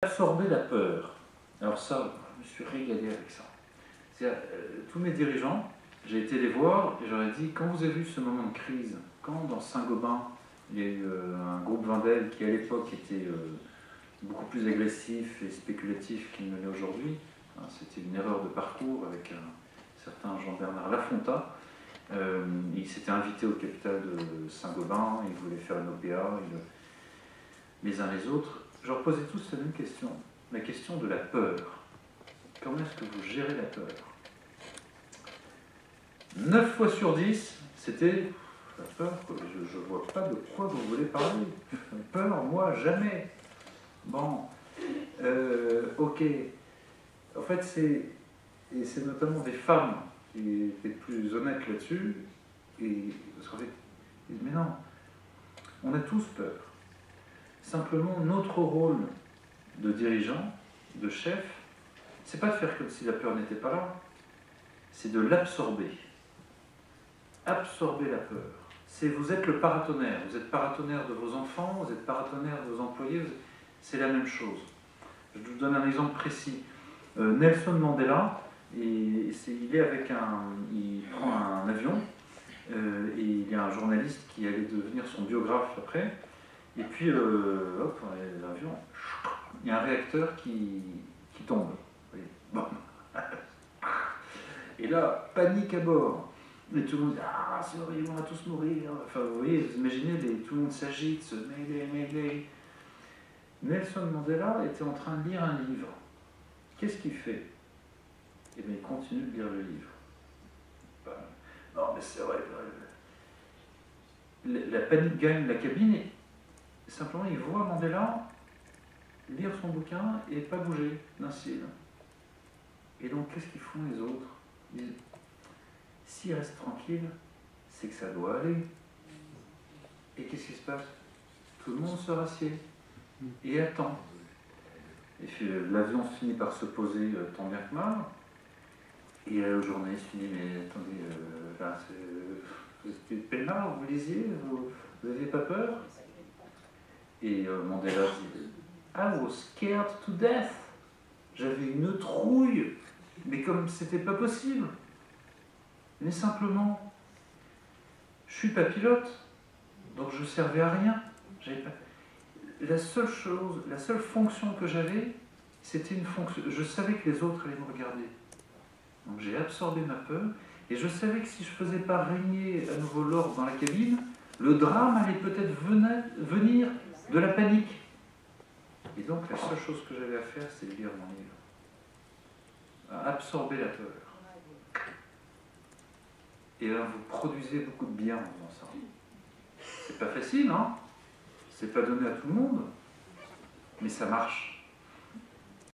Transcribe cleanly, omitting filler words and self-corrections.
Absorber la peur. Alors ça, je me suis régalé avec ça. Tous mes dirigeants, j'ai été les voir et j'aurais dit, quand vous avez vu ce moment de crise, quand dans Saint-Gobain, il y a eu un groupe Wendel qui à l'époque était beaucoup plus agressif et spéculatif qu'il ne l'est aujourd'hui, hein, c'était une erreur de parcours avec un certain Jean-Bernard Lafonta, il s'était invité au capital de Saint-Gobain, il voulait faire une OPA, les uns les autres. Je leur posais tous la même question, la question de la peur. Comment est-ce que vous gérez la peur? 9 fois sur 10, c'était la peur. Je ne vois pas de quoi vous voulez parler. Peur, moi, jamais. Bon, ok. En fait, c'est notamment des femmes qui étaient plus honnêtes là-dessus. Parce qu'en fait, ils disent, mais non, on a tous peur. Simplement, notre rôle de dirigeant, de chef, c'est pas de faire comme si la peur n'était pas là, c'est de l'absorber. Absorber la peur. Vous êtes le paratonnerre. Vous êtes paratonnerre de vos enfants, vous êtes paratonnerre de vos employés, c'est la même chose. Je vous donne un exemple précis. Nelson Mandela, il prend un avion, et il y a un journaliste qui allait devenir son biographe après, et puis, hop, l'avion, il y a un réacteur qui tombe. Bon. Et là, panique à bord. Et tout le monde dit, ah, c'est horrible, on va tous mourir. Enfin, vous voyez, vous imaginez, tout le monde s'agite, se mêle. Nelson Mandela était en train de lire un livre. Qu'est-ce qu'il fait? Eh bien, il continue de lire le livre. Non, mais c'est vrai. La panique gagne la cabine et simplement, il voit Mandela lire son bouquin et pas bouger d'un cil. Et donc, qu'est-ce qu'ils font les autres? Ils disent, s'il reste tranquille, c'est que ça doit aller. Et qu'est-ce qui se passe? Tout le monde se rassied et attend. Et puis l'avion finit par se poser tant bien que mal. Et le journaliste dit, mais attendez, c'était peinard, vous lisiez, vous n'aviez pas peur? Et Mandela dit, I was scared to death. J'avais une trouille, mais comme c'était pas possible. Mais simplement, je suis pas pilote, donc je servais à rien. La seule chose, la seule fonction que j'avais, c'était une fonction. Je savais que les autres allaient me regarder. Donc j'ai absorbé ma peur, et je savais que si je ne faisais pas régner à nouveau l'ordre dans la cabine, le drame allait peut-être venir de la panique. Et donc la seule chose que j'avais à faire, c'est de lire mon livre. À absorber la peur. Et là, vous produisez beaucoup de bien en faisant ça. C'est pas facile, hein? C'est pas donné à tout le monde, mais ça marche.